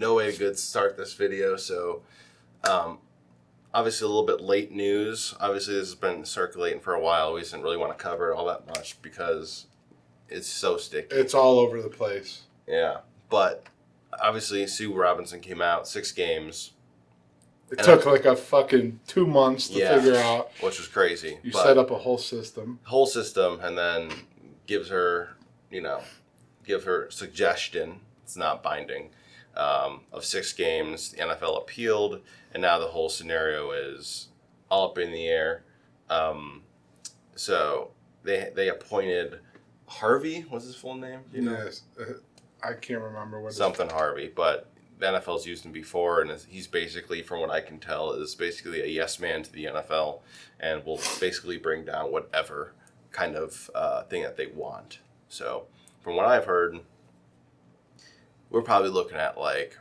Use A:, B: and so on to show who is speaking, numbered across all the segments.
A: no way to start this video. So, obviously a little bit late news. Obviously this has been circulating for a while. We didn't really want to cover it all that much because it's so sticky.
B: It's all over the place.
A: Yeah, but obviously Sue Robinson came out 6 games.
B: It took like a fucking 2 months to figure out.
A: Which was crazy.
B: You set up a whole system.
A: And then give her suggestion. It's not binding. Of 6 games. The NFL appealed, and now the whole scenario is all up in the air. So they appointed Harvey. What's his full name?
B: Yes. I can't remember what
A: something Harvey, but the NFL's used him before, and he's basically, from what I can tell, is basically a yes man to the NFL, and will basically bring down whatever kind of thing that they want. So, from what I've heard, we're probably looking at like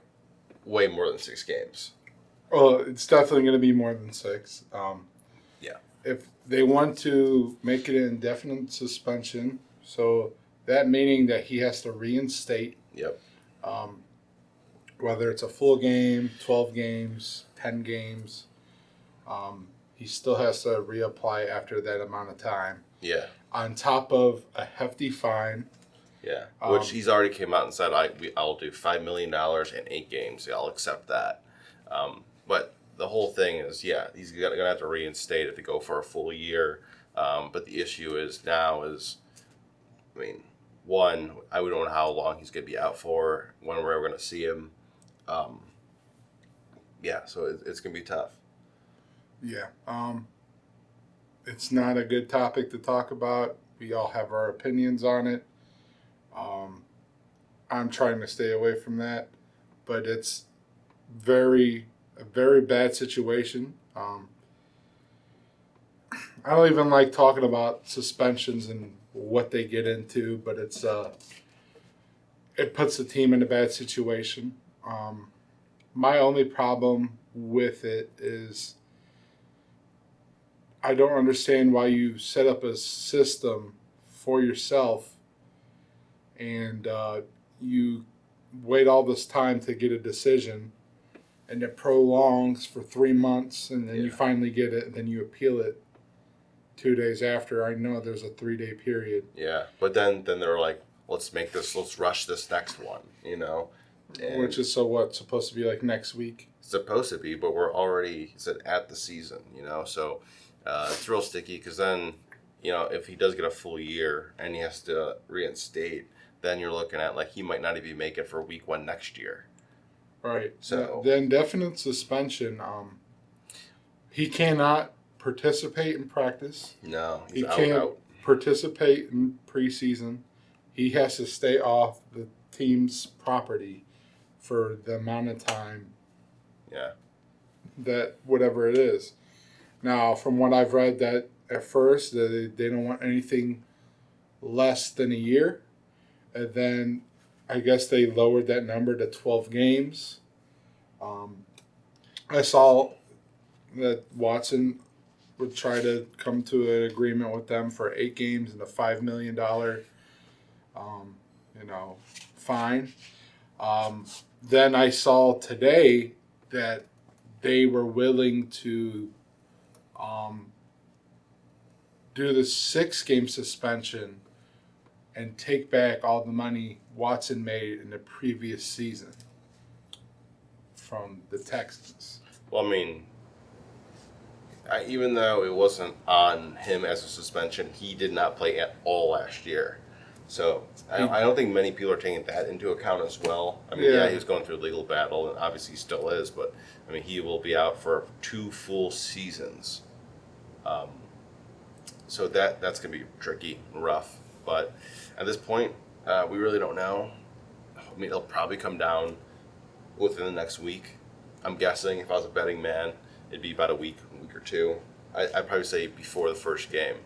A: way more than 6 games.
B: Well, it's definitely going to be more than 6.
A: Yeah.
B: If they want to make it an indefinite suspension, so that meaning that he has to reinstate.
A: Yep.
B: Whether it's a full game, 12 games, 10 games, he still has to reapply after that amount of time.
A: Yeah.
B: On top of a hefty fine.
A: Yeah, which he's already came out and said, I'll do $5 million and 8 games. Yeah, I'll accept that. But the whole thing is, he's going to have to reinstate it to go for a full year. But the issue is now one, I don't know how long he's going to be out for, when we're ever going to see him. So it's going to be tough.
B: Yeah. It's not a good topic to talk about. We all have our opinions on it. I'm trying to stay away from that, but it's a very bad situation. I don't even like talking about suspensions and what they get into, but it puts the team in a bad situation. My only problem with it is I don't understand why you set up a system for yourself and you wait all this time to get a decision, and it prolongs for 3 months, and then you finally get it, and then you appeal it 2 days after. I know there's a 3-day period.
A: Yeah, but then they're like, let's rush this next one, And
B: which is supposed to be like next week?
A: Supposed to be, but we're already at the season, so it's real sticky because then, if he does get a full year and he has to reinstate, then you're looking at like he might not even make it for week 1 next year.
B: Right.
A: So
B: the indefinite suspension, he cannot participate in practice.
A: No,
B: he can't participate in preseason. He has to stay off the team's property for the amount of time.
A: Yeah.
B: That whatever it is. Now, from what I've read, that at first they don't want anything less than a year, and then I guess they lowered that number to 12 games. I saw that Watson would try to come to an agreement with them for 8 games and a $5 million, fine. Then I saw today that they were willing to do the 6-game suspension and take back all the money Watson made in the previous season from the Texans.
A: Well, even though it wasn't on him as a suspension, he did not play at all last year. So I don't think many people are taking that into account as well. He was going through a legal battle, and obviously he still is, but he will be out for 2 full seasons. So that's going to be tricky and rough. But at this point, we really don't know. It'll probably come down within the next week. I'm guessing if I was a betting man, it'd be about a week or 2. I'd probably say before the first game.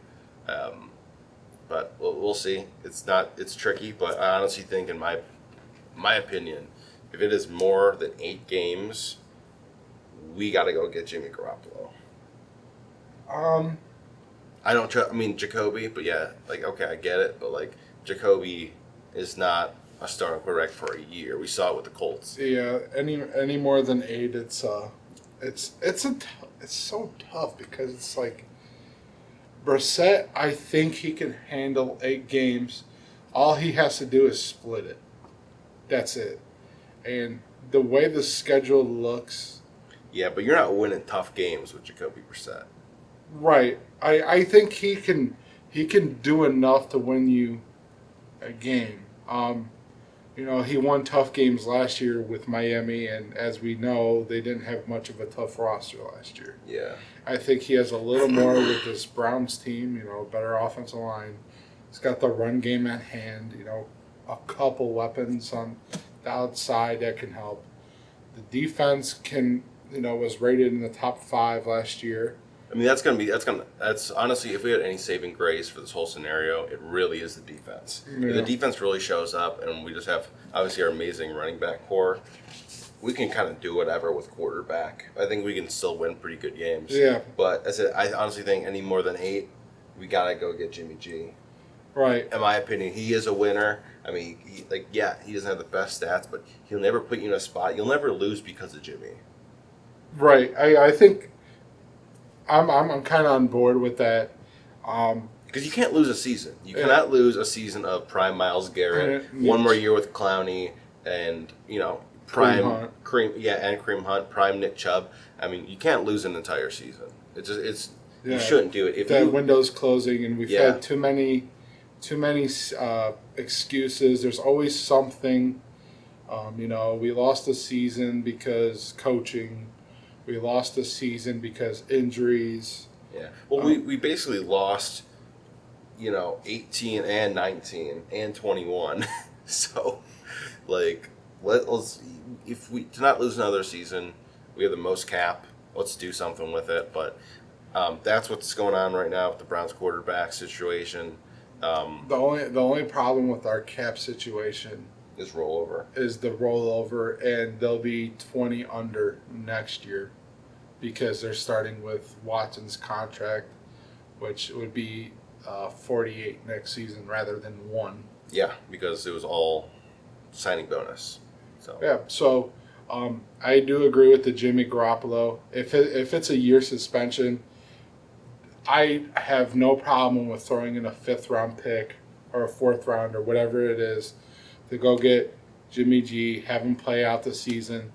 A: But we'll see. It's tricky, but I honestly think, in my opinion, if it is more than 8 games, we got to go get Jimmy Garoppolo. I don't trust. Jacoby, but okay, I get it, but Jacoby is not a starting quarterback for a year. We saw it with the Colts.
B: Yeah, any more than 8, it's so tough because it's like Brissett. I think he can handle 8 games. All he has to do is split it. That's it. And the way the schedule looks,
A: Yeah, but you're not winning tough games with Jacoby Brissett.
B: right? I think he can do enough to win you a game. He won tough games last year with Miami, and as we know, they didn't have much of a tough roster last year.
A: Yeah.
B: I think he has a little more with this Browns team, better offensive line. He's got the run game at hand, a couple weapons on the outside that can help. The defense was rated in the top 5 last year.
A: I mean, that's honestly, if we had any saving grace for this whole scenario, it really is the defense.
B: Yeah.
A: If the defense really shows up, and we just have obviously our amazing running back core, we can kind of do whatever with quarterback. I think we can still win pretty good games.
B: Yeah.
A: But I honestly think any more than 8, we gotta go get Jimmy G.
B: Right.
A: In my opinion, he is a winner. I mean, he doesn't have the best stats, but he'll never put you in a spot. You'll never lose because of Jimmy.
B: Right. I think I'm kind of on board with that.
A: Because you can't lose a season. You cannot lose a season of prime Myles Garrett, one more year with Clowney, and prime Kareem Hunt, prime Nick Chubb. I mean, you can't lose an entire season. You shouldn't do it.
B: If window's closing, and we've had too many excuses. There's always something. We lost a season because coaching. We lost a season because injuries.
A: Yeah. Well, we basically lost, 18 and 19 and 21. So, let's if we to not lose another season, we have the most cap. Let's do something with it. But that's what's going on right now with the Browns quarterback situation.
B: The only problem with our cap situation
A: is rollover.
B: Is the rollover, and they'll be 20 under next year because they're starting with Watson's contract, which would be 48 next season rather than 1.
A: Yeah, because it was all signing bonus.
B: So I do agree with the Jimmy Garoppolo. If it's a year suspension, I have no problem with throwing in a 5th round pick or a 4th round or whatever it is to go get Jimmy G, have him play out the season.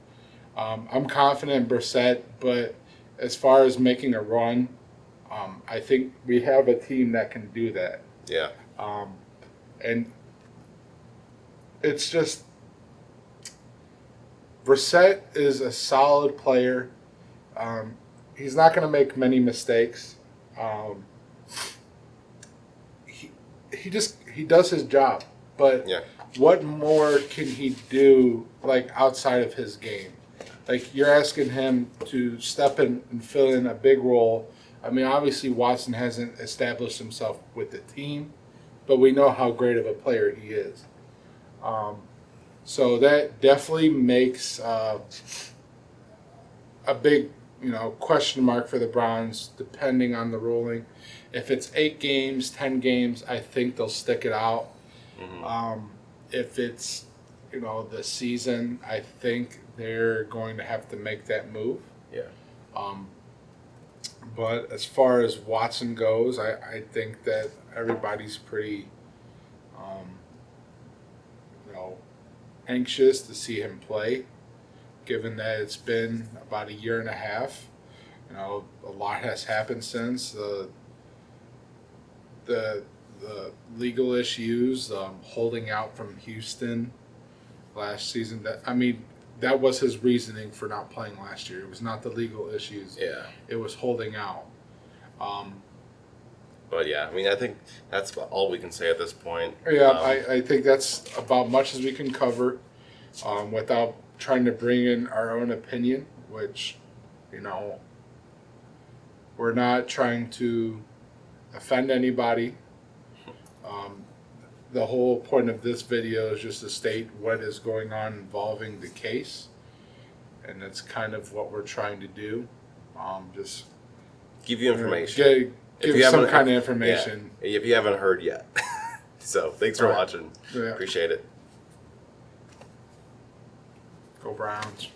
B: I'm confident in Brissett, but as far as making a run, I think we have a team that can do that.
A: Yeah.
B: And it's just Brissett is a solid player. He's not going to make many mistakes. He does his job, but what more can he do outside of his game? You're asking him to step in and fill in a big role. I mean, obviously Watson hasn't established himself with the team, but we know how great of a player he is. So that definitely makes a big question mark for the Browns, depending on the ruling. If it's 8 games, 10 games, I think they'll stick it out. Mm-hmm. If it's, the season, I think they're going to have to make that move.
A: Yeah.
B: But as far as Watson goes, I think that everybody's pretty, anxious to see him play, given that it's been about a year and a half. A lot has happened since the legal issues, holding out from Houston last season. That was his reasoning for not playing last year. It was not the legal issues.
A: Yeah.
B: It was holding out.
A: But yeah, I think that's about all we can say at this point.
B: Yeah, I think that's about much as we can cover without trying to bring in our own opinion, which, we're not trying to offend anybody. The whole point of this video is just to state what is going on involving the case, and that's kind of what we're trying to do. Just
A: give you information.
B: Give some kind of information.
A: Yeah, if you haven't heard yet. So thanks for watching.
B: Yeah.
A: Appreciate it.
B: Browns.